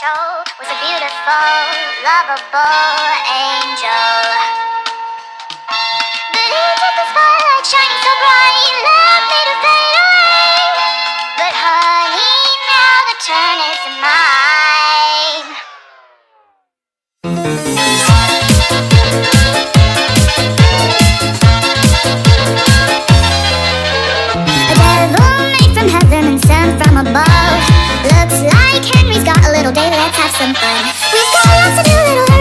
special, was a beautiful, lovable angel. But he took the spotlight shining so bright, left me to fade away. But honey, now the turn is mine. A devil made from heaven and sent from above. Looks like Henry's got a little day, let's have some fun. We've got lots of new little